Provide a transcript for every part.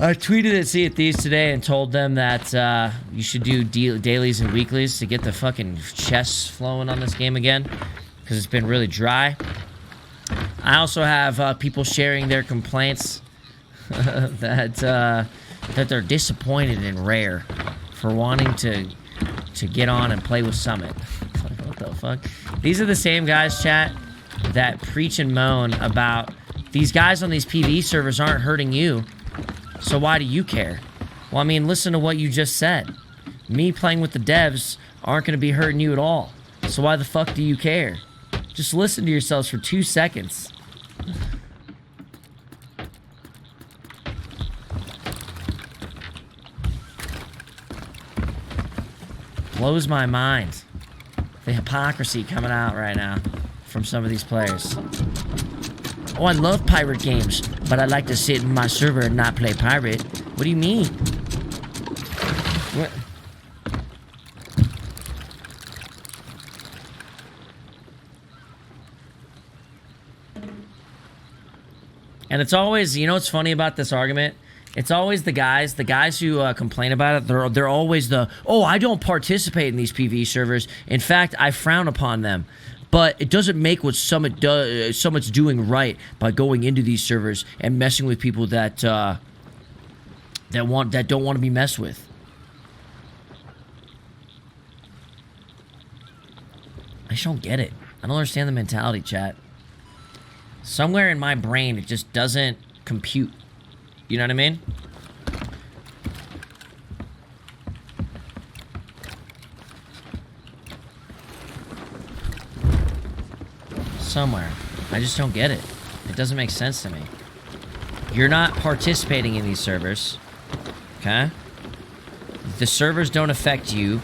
I tweeted at Sea of Thieves today and told them that you should do dailies and weeklies to get the fucking chests flowing on this game again, because it's been really dry. I also have people sharing their complaints that they're disappointed in Rare for wanting to get on and play with Summit. What the fuck? These are the same guys, chat, that preach and moan about these guys on these PvE servers aren't hurting you, so why do you care? Well, I mean, listen to what you just said. Me playing with the devs aren't going to be hurting you at all, so why the fuck do you care? Just listen to yourselves for 2 seconds. Blows my mind. The hypocrisy coming out right now from some of these players. Oh, I love pirate games, but I like to sit in my server and not play pirate. What do you mean? What? And it's always, you know what's funny about this argument? It's always the guys who complain about it, they're always the, oh, I don't participate in these PvE servers. In fact, I frown upon them. But it doesn't make what Summit's doing right by going into these servers and messing with people that don't want to be messed with. I just don't get it. I don't understand the mentality, chat. Somewhere in my brain, it just doesn't compute. You know what I mean? Somewhere. I just don't get it. It doesn't make sense to me. You're not participating in these servers. Okay? The servers don't affect you,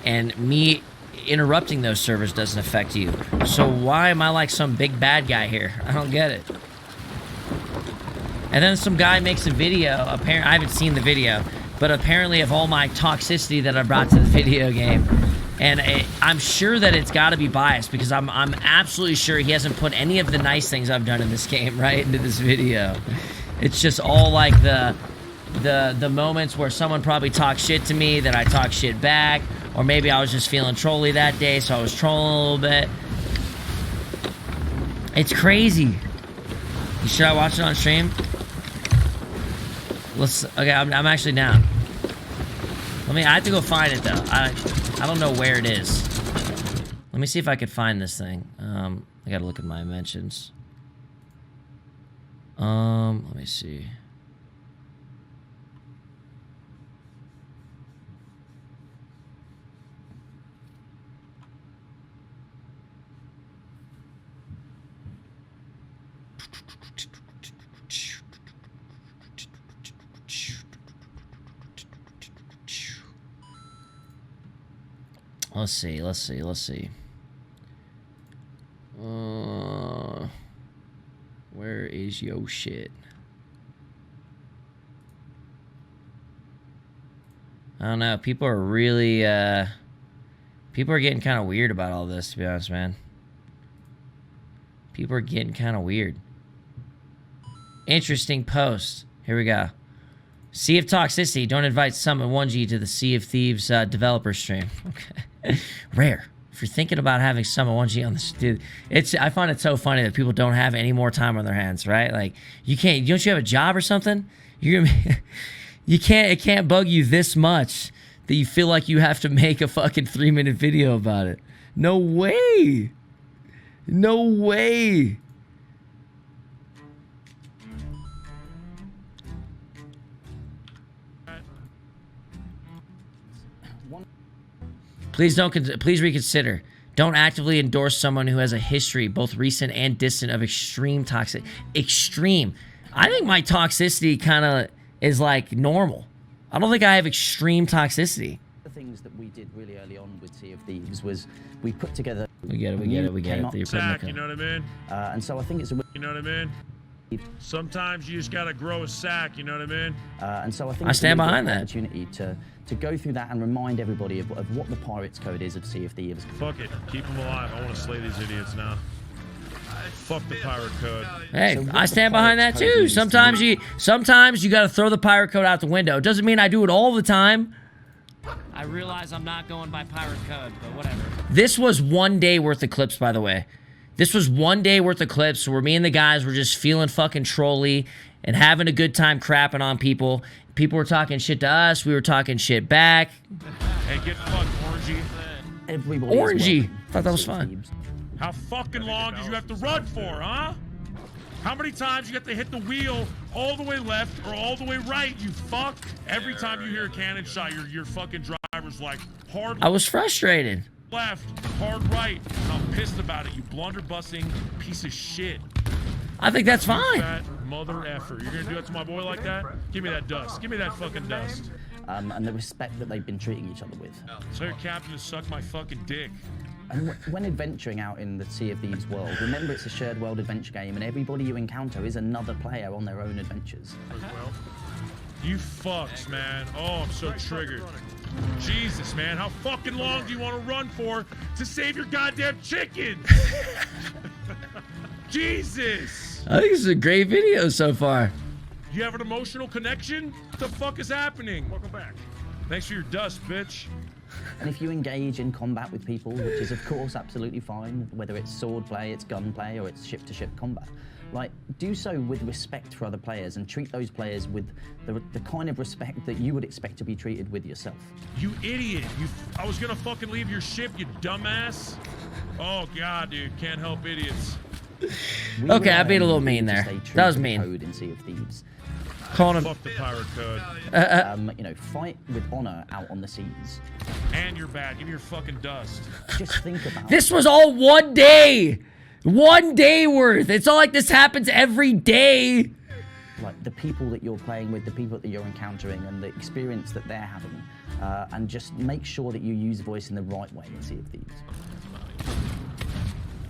and me interrupting those servers doesn't affect you. So why am I like some big bad guy here? I don't get it. And then some guy makes a video, apparently, I haven't seen the video, but apparently of all my toxicity that I brought to the video game. And I'm sure that it's got to be biased, because I'm absolutely sure he hasn't put any of the nice things I've done in this game right into this video. It's just all like the moments where someone probably talks shit to me that I talk shit back, or maybe I was just feeling trolly that day, so I was trolling a little bit. It's crazy. Should I watch it on stream? Okay, I'm actually down. I have to go find it though. I don't know where it is. Let me see if I could find this thing. I gotta look at my mentions. Let me see. Let's see. Where is your shit? I don't know. People are really, people are getting kind of weird about all this, to be honest, man. People are getting kind of weird. Interesting post. Here we go. Sea of Toxicity. Don't invite Summit1G to the Sea of Thieves developer stream. Okay. Rare. If you're thinking about having Summit1G on this, dude, I find it so funny that people don't have any more time on their hands, right? Like, don't you have a job or something? It can't bug you this much that you feel like you have to make a fucking 3-minute video about it. No way. No way. Please reconsider. Don't actively endorse someone who has a history, both recent and distant, of extreme toxic. Extreme. I think my toxicity kind of is like normal. I don't think I have extreme toxicity. The things that we did really early on with Sea of Thieves was we put together. We get it. Sack, you know what I mean? And so I think it's a. You know what I mean? Sometimes you just gotta grow a sack. You know what I mean? And so I think I stand behind that. Opportunity to go through that and remind everybody of what the Pirates Code is of Sea of Thieves. Fuck it, keep them alive. I want to slay these idiots now. Fuck the pirate code. Hey, So I stand behind that too. Sometimes you got to throw the pirate code out the window. It doesn't mean I do it all the time. I realize I'm not going by pirate code, but whatever. This was 1 day worth of clips, by the way. This was 1 day worth of clips where me and the guys were just feeling fucking trolly and having a good time crapping on people. People were talking shit to us. We were talking shit back. Hey, get fucked, Orangey. Everybody Orangey. Thought that was fun. How fucking long did you have to run for, huh? How many times you have to hit the wheel all the way left or all the way right, you fuck? Every time you hear a cannon shot, your fucking driver's like, hard I was frustrated. left, hard right. And I'm pissed about it, you blunderbussing piece of shit. I think that's fine. Fat mother effer. You're gonna do it to my boy like that? Give me that dust. Give me that fucking dust. And the respect that they've been treating each other with. Tell your captain to suck my fucking dick. And when adventuring out in the Sea of Thieves world, remember it's a shared world adventure game and everybody you encounter is another player on their own adventures. You fucks, man. Oh, I'm so triggered. Jesus, man. How fucking long do you want to run for to save your goddamn chickens? Jesus. I think this is a great video so far. You have an emotional connection? What the fuck is happening? Welcome back. Thanks for your dust, bitch. And if you engage in combat with people, which is of course absolutely fine, whether it's sword play, it's gun play, or it's ship-to-ship combat, like, do so with respect for other players and treat those players with the kind of respect that you would expect to be treated with yourself. You idiot. I was gonna fucking leave your ship, you dumbass. Oh, God, dude. Can't help idiots. Okay, I beat a little mean there. That was mean. Code in Sea of Thieves. Calling him. Fuck the pirate code. You know, fight with honor out on the seas. And you're bad. Give me your fucking dust. Just think about This was all 1 day. 1 day worth. It's not like this happens every day. like the people that you're playing with, the people that you're encountering, and the experience that they're having, and just make sure that you use voice in the right way in Sea of Thieves.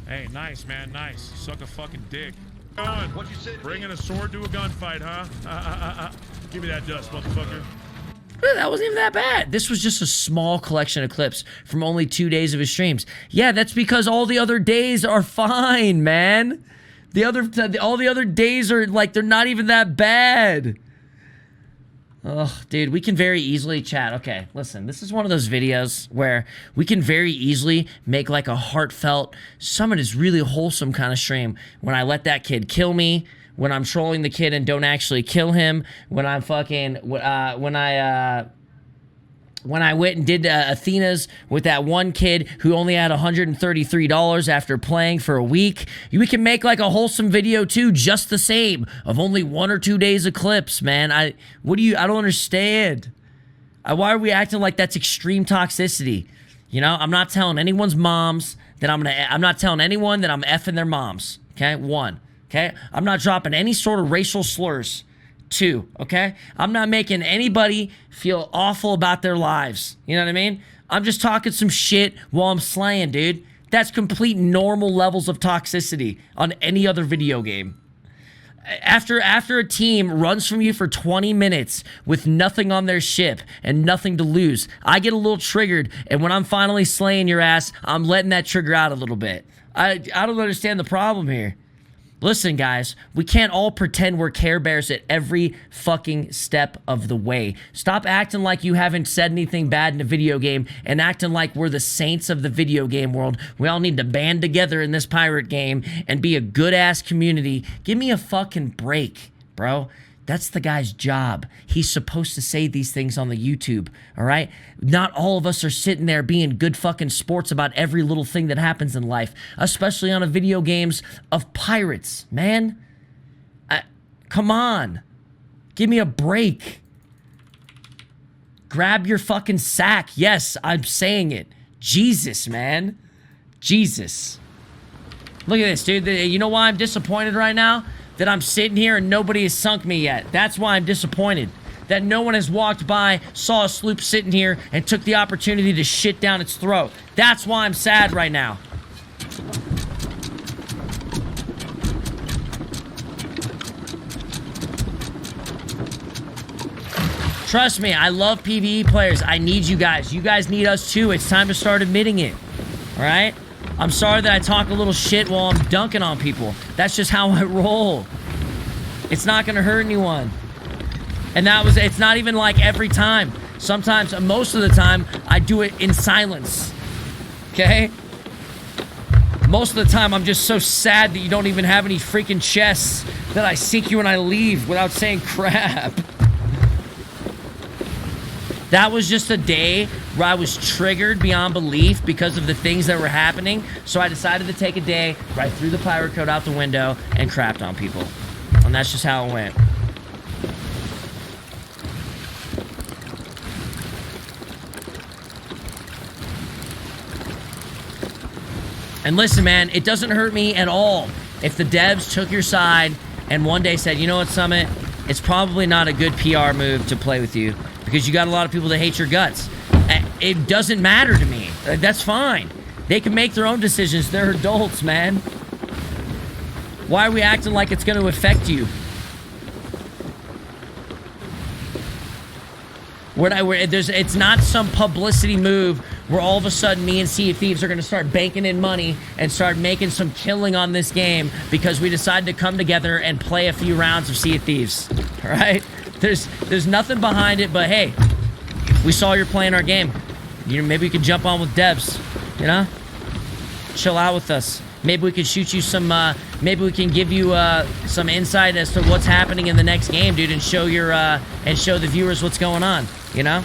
Hey, nice, man, nice. Suck a fucking dick. What'd you say? Bringing a sword to a gunfight, huh? Give me that dust, motherfucker. That wasn't even that bad. This was just a small collection of clips from only 2 days of his streams. Yeah, that's because all the other days are fine, man. All the other days are like, they're not even that bad. Oh, dude, we can very easily chat. Okay, listen, this is one of those videos where we can very easily make like a heartfelt, Summit is really wholesome kind of stream. When I let that kid kill me, when I'm trolling the kid and don't actually kill him, when I'm fucking, when I went and did Athena's with that one kid who only had $133 after playing for a week. We can make like a wholesome video too, just the same, of only 1 or 2 days of clips, man. I don't understand. Why are we acting like that's extreme toxicity? You know, I'm not telling anyone's moms that I'm not telling anyone that I'm effing their moms. Okay, 1. Okay, I'm not dropping any sort of racial slurs. 2, okay? I'm not making anybody feel awful about their lives. You know what I mean? I'm just talking some shit while I'm slaying, dude. That's complete normal levels of toxicity on any other video game. After a team runs from you for 20 minutes with nothing on their ship and nothing to lose, I get a little triggered, and when I'm finally slaying your ass, I'm letting that trigger out a little bit. I don't understand the problem here. Listen, guys, we can't all pretend we're Care Bears at every fucking step of the way. Stop acting like you haven't said anything bad in a video game and acting like we're the saints of the video game world. We all need to band together in this pirate game and be a good-ass community. Give me a fucking break, bro. That's the guy's job. He's supposed to say these things on the YouTube, all right? Not all of us are sitting there being good fucking sports about every little thing that happens in life, especially on a video games of pirates, man. Come on. Give me a break. Grab your fucking sack. Yes, I'm saying it. Jesus, man. Jesus. Look at this, dude. You know why I'm disappointed right now? That I'm sitting here and nobody has sunk me yet. That's why I'm disappointed. That no one has walked by, saw a sloop sitting here, and took the opportunity to shit down its throat. That's why I'm sad right now. Trust me, I love PvE players. I need you guys. You guys need us too. It's time to start admitting it. All right? I'm sorry that I talk a little shit while I'm dunking on people. That's just how I roll. It's not gonna hurt anyone. And it's not even like every time. Sometimes, most of the time, I do it in silence. Okay? Most of the time, I'm just so sad that you don't even have any freaking chests that I seek you and I leave without saying crap. That was just a day where I was triggered beyond belief because of the things that were happening. So I decided to take a day, right through the pirate code out the window, and crapped on people. And that's just how it went. And listen, man, it doesn't hurt me at all if the devs took your side and one day said, you know what, Summit, it's probably not a good PR move to play with you because you got a lot of people that hate your guts. It doesn't matter to me. That's fine. They can make their own decisions. They're adults, man. Why are we acting like it's going to affect you? It's not some publicity move where all of a sudden me and Sea of Thieves are going to start banking in money and start making some killing on this game because we decided to come together and play a few rounds of Sea of Thieves. All right? There's nothing behind it, but hey, we saw you're playing our game. Maybe we could jump on with devs, you know? Chill out with us. Maybe we could shoot you some, maybe we can give you some insight as to what's happening in the next game, dude, and show and show the viewers what's going on, you know?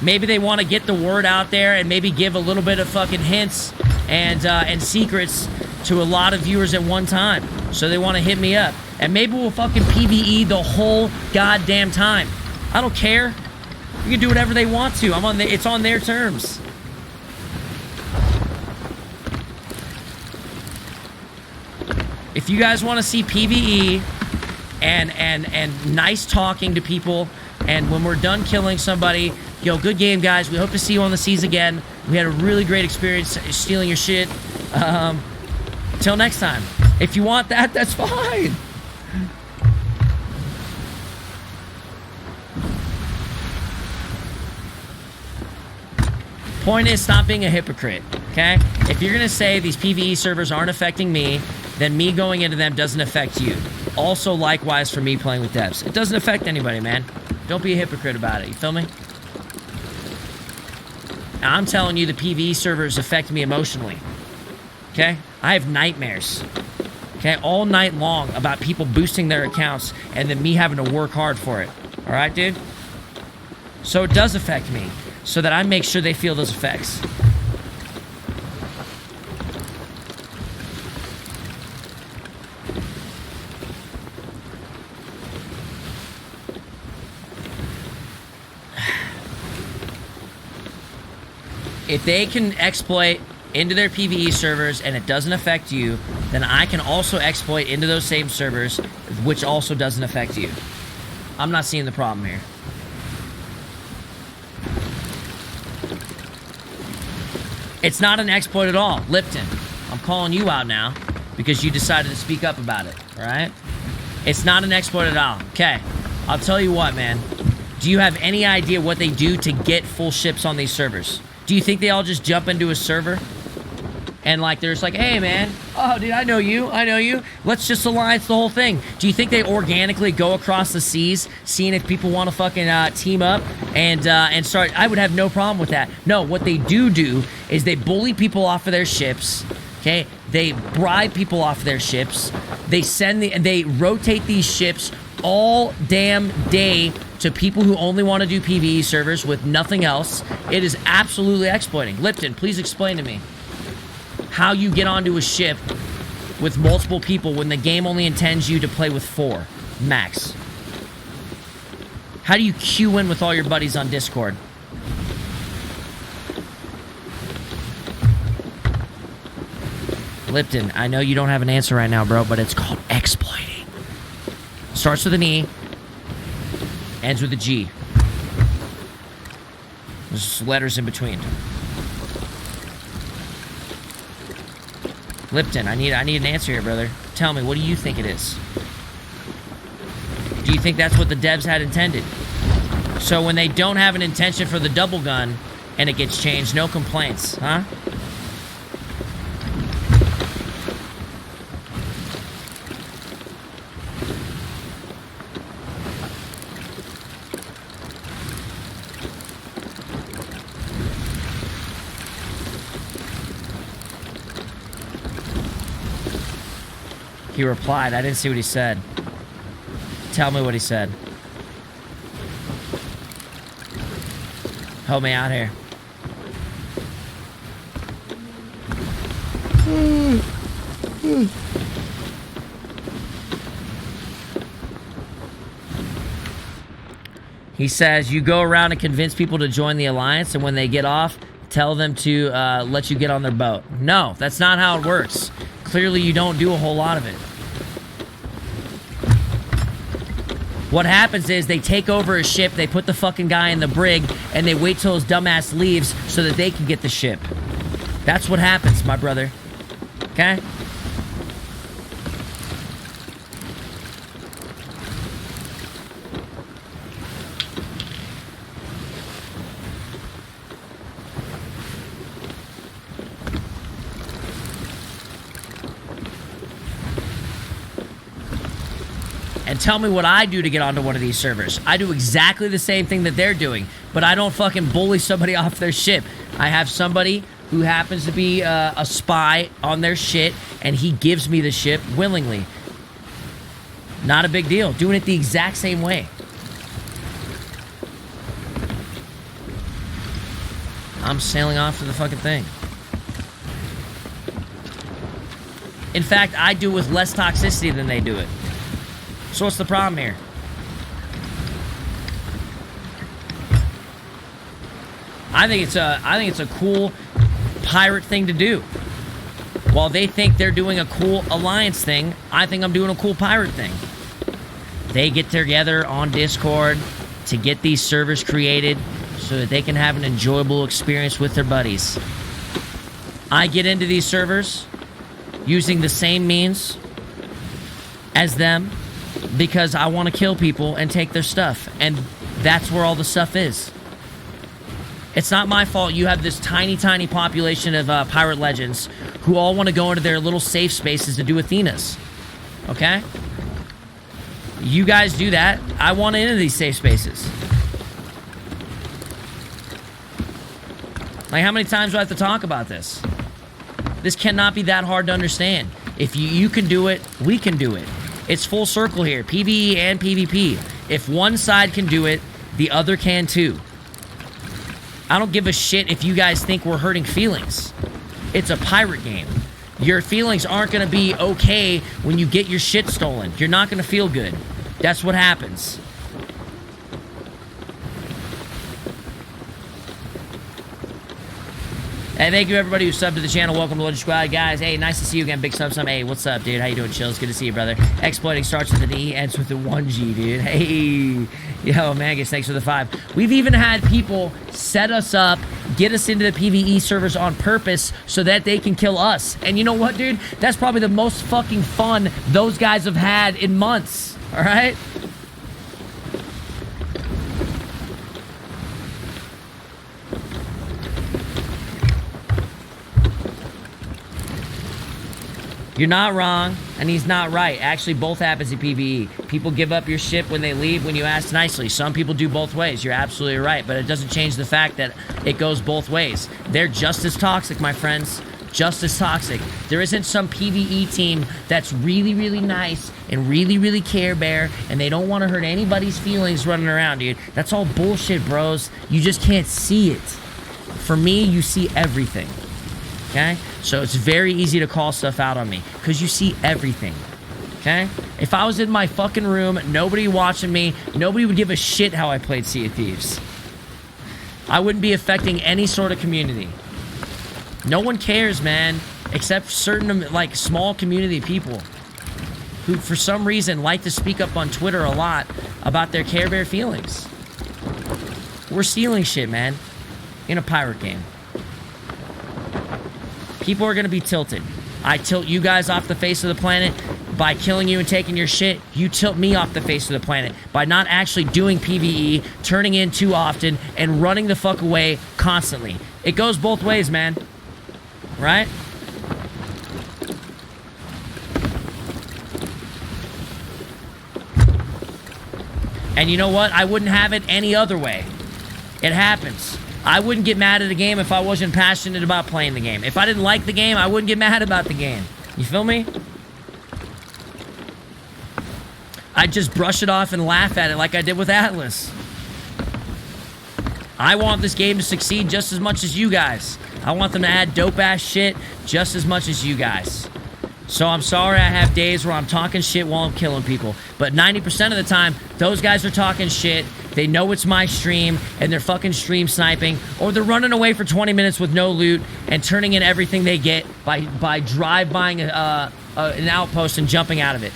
Maybe they want to get the word out there and maybe give a little bit of fucking hints and secrets to a lot of viewers at one time. So they want to hit me up. And maybe we'll fucking PvE the whole goddamn time. I don't care. You can do whatever they want to. It's on their terms. If you guys want to see PvE and nice talking to people, and when we're done killing somebody, yo, good game, guys. We hope to see you on the seas again. We had a really great experience stealing your shit. Till next time. If you want that, that's fine. Point is, stop being a hypocrite, okay? If you're gonna say these PvE servers aren't affecting me, then me going into them doesn't affect you. Also, likewise for me playing with devs. It doesn't affect anybody, man. Don't be a hypocrite about it, you feel me? Now, I'm telling you the PvE servers affect me emotionally, okay? I have nightmares, okay, all night long about people boosting their accounts and then me having to work hard for it, all right, dude? So it does affect me, so that I make sure they feel those effects. If they can exploit into their PvE servers and it doesn't affect you, then I can also exploit into those same servers, which also doesn't affect you. I'm not seeing the problem here. It's not an exploit at all. Lipton, I'm calling you out now because you decided to speak up about it, all right? It's not an exploit at all. Okay, I'll tell you what, man. Do you have any idea what they do to get full ships on these servers? Do you think they all just jump into a server? And like, there's like, hey man, oh dude, I know you. Let's just alliance the whole thing. Do you think they organically go across the seas, seeing if people want to fucking team up and start? I would have no problem with that. No, what they do is they bully people off of their ships. Okay, they bribe people off of their ships. They rotate these ships all damn day to people who only want to do PvE servers with nothing else. It is absolutely exploiting. Lipton, please explain to me how you get onto a ship with multiple people when the game only intends you to play with 4 max. How do you queue in with all your buddies on Discord? Lipton, I know you don't have an answer right now, bro, but it's called exploiting. Starts with an E, ends with a G. There's letters in between. Lipton, I need an answer here, brother. Tell me, what do you think it is? Do you think that's what the devs had intended? So when they don't have an intention for the double gun, and it gets changed. No complaints, huh? He replied. I didn't see what he said. Tell me what he said. Help me out here. He says, you go around and convince people to join the alliance, and when they get off, tell them to let you get on their boat. No, that's not how it works. Clearly, you don't do a whole lot of it. What happens is they take over a ship, they put the fucking guy in the brig, and they wait till his dumbass leaves so that they can get the ship. That's what happens, my brother. Okay? And tell me what I do to get onto one of these servers. I do exactly the same thing that they're doing, but I don't fucking bully somebody off their ship. I have somebody who happens to be a spy on their shit, and he gives me the ship willingly. Not a big deal. Doing it the exact same way. I'm sailing off to the fucking thing. In fact, I do it with less toxicity than they do it. So what's the problem here? I think it's a cool pirate thing to do. While they think they're doing a cool alliance thing, I think I'm doing a cool pirate thing. They get together on Discord to get these servers created so that they can have an enjoyable experience with their buddies. I get into these servers using the same means as them, because I want to kill people and take their stuff. And that's where all the stuff is. It's not my fault you have this tiny, tiny population of pirate legends who all want to go into their little safe spaces to do Athenas. Okay? You guys do that. I want into these safe spaces. Like, how many times do I have to talk about this? This cannot be that hard to understand. If you can do it, we can do it. It's full circle here, PvE and PvP. If one side can do it, the other can too. I don't give a shit if you guys think we're hurting feelings. It's a pirate game. Your feelings aren't going to be okay when you get your shit stolen. You're not going to feel good. That's what happens. Hey, thank you everybody who subbed to the channel. Welcome to Legend Squad, guys. Hey, nice to see you again. Big sub. Hey, what's up, dude? How you doing, Chills? Good to see you, brother. Exploiting starts with an E, ends with a 1G, dude. Hey, yo, Mangus, thanks for the 5. We've even had people set us up, get us into the PvE servers on purpose so that they can kill us. And you know what, dude? That's probably the most fucking fun those guys have had in months. All right? You're not wrong, and he's not right. Actually, both happens in PvE. People give up your ship when they leave when you ask nicely. Some people do both ways. You're absolutely right, but it doesn't change the fact that it goes both ways. They're just as toxic, my friends. Just as toxic. There isn't some PvE team that's really, really nice and really, really care bear, and they don't want to hurt anybody's feelings running around, dude. That's all bullshit, bros. You just can't see it. For me, you see everything. Okay? So it's very easy to call stuff out on me because you see everything. Okay? If I was in my fucking room, nobody watching me, nobody would give a shit how I played Sea of Thieves. I wouldn't be affecting any sort of community. No one cares, man, except certain, like, small community people who, for some reason, like to speak up on Twitter a lot about their Care Bear feelings. We're stealing shit, man, in a pirate game. People are going to be tilted. I tilt you guys off the face of the planet. by killing you and taking your shit, you tilt me off the face of the planet. By not actually doing PvE, turning in too often, and running the fuck away constantly. It goes both ways, man. Right? And you know what? I wouldn't have it any other way. It happens. I wouldn't get mad at a game if I wasn't passionate about playing the game. If I didn't like the game, I wouldn't get mad about the game. You feel me? I'd just brush it off and laugh at it like I did with Atlas. I want this game to succeed just as much as you guys. I want them to add dope-ass shit just as much as you guys. So I'm sorry I have days where I'm talking shit while I'm killing people. But 90% of the time, those guys are talking shit. They know it's my stream, and they're fucking stream sniping. Or they're running away for 20 minutes with no loot and turning in everything they get by drive-buying an outpost and jumping out of it.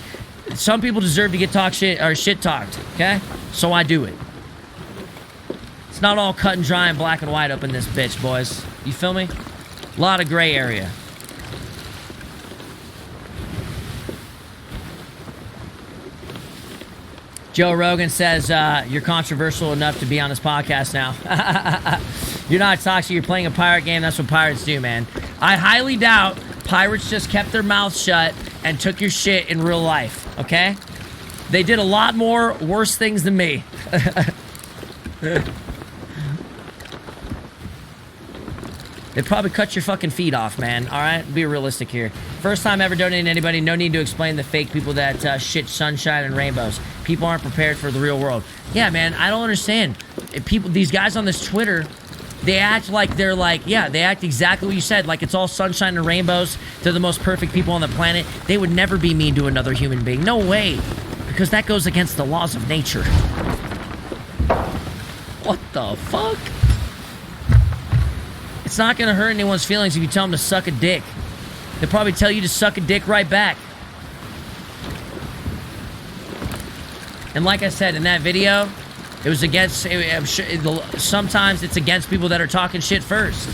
Some people deserve to get shit talked, okay? So I do it. It's not all cut and dry and black and white up in this bitch, boys. You feel me? A lot of gray area. Joe Rogan says, you're controversial enough to be on this podcast now. You're not toxic, you're playing a pirate game. That's what pirates do, man. I highly doubt pirates just kept their mouths shut and took your shit in real life, okay? They did a lot more worse things than me. They probably cut your fucking feet off, man. All right? Be realistic here. First time ever donating to anybody. No need to explain the fake people that shit sunshine and rainbows. People aren't prepared for the real world. Yeah, man, I don't understand. These guys on this Twitter, they act like they're like, yeah, they act exactly what you said. Like it's all sunshine and rainbows. They're the most perfect people on the planet. They would never be mean to another human being. No way. Because that goes against the laws of nature. What the fuck? It's not going to hurt anyone's feelings if you tell them to suck a dick. They'll probably tell you to suck a dick right back. And like I said, in that video, it was against... sometimes it's against people that are talking shit first.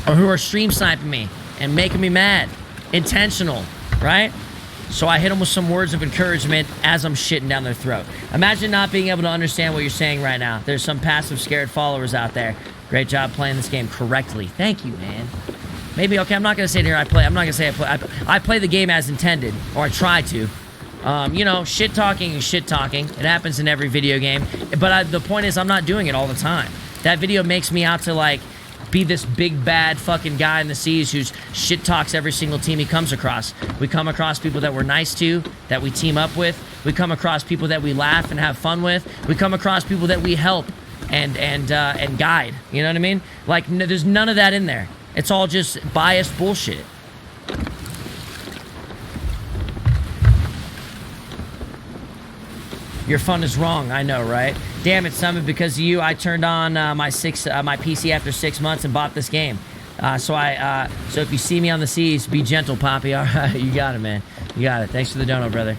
Or who are stream sniping me and making me mad. Intentional, right? So I hit them with some words of encouragement as I'm shitting down their throat. Imagine not being able to understand what you're saying right now. There's some passive scared followers out there. Great job playing this game correctly. Thank you, man. Maybe, okay, I'm not going to sit here I'm not going to say I play the game as intended, or I try to. You know, shit-talking is shit-talking. It happens in every video game. But the point is, I'm not doing it all the time. That video makes me out to, like, be this big, bad fucking guy in the seas who's shit-talks every single team he comes across. We come across people that we're nice to, that we team up with. We come across people that we laugh and have fun with. We come across people that we help and guide. You know what I mean? Like, there's none of that in there. It's all just biased bullshit. Your fun is wrong, I know, right? Damn it, Summit, because of you, I turned on my PC after 6 months and bought this game. So if you see me on the seas, be gentle, Poppy. All right, you got it, man. You got it. Thanks for the dono, brother.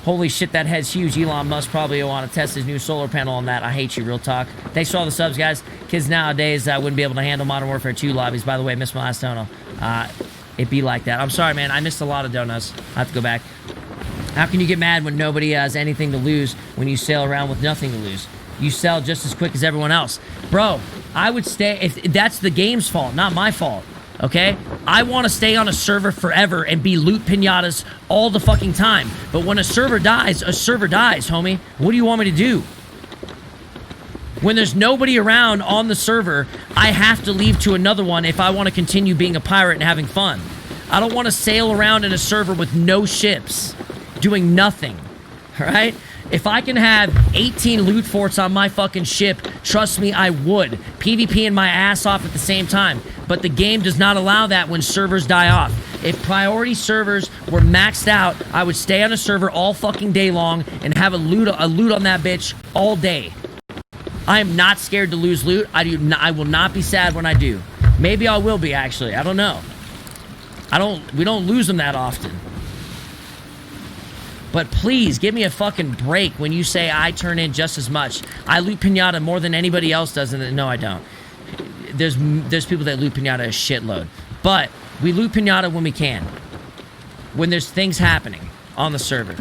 Holy shit, that head's huge. Elon Musk probably want to test his new solar panel on that. I hate you, real talk. Thanks for all the subs, guys. Kids nowadays wouldn't be able to handle Modern Warfare 2 lobbies. By the way, missed my last dono. It'd be like that. I'm sorry, man. I missed a lot of donos. I have to go back. How can you get mad when nobody has anything to lose when you sail around with nothing to lose? You sell just as quick as everyone else. Bro, I would stay... If that's the game's fault, not my fault. Okay? I want to stay on a server forever and be loot pinatas all the fucking time. But when a server dies, homie. What do you want me to do? When there's nobody around on the server, I have to leave to another one if I want to continue being a pirate and having fun. I don't want to sail around in a server with no ships, doing nothing. Alright? If I can have 18 loot forts on my fucking ship, trust me, I would. PvPing my ass off at the same time. But the game does not allow that when servers die off. If priority servers were maxed out, I would stay on a server all fucking day long and have a loot on that bitch all day. I am not scared to lose loot. I will not be sad when I do. Maybe I will be, actually. I don't know. We don't lose them that often. But please, give me a fucking break when you say I turn in just as much. I loot pinata more than anybody else does, and no, I don't. There's people that loot pinata a shitload. But We loot Pinata when we can. When there's things happening on the server.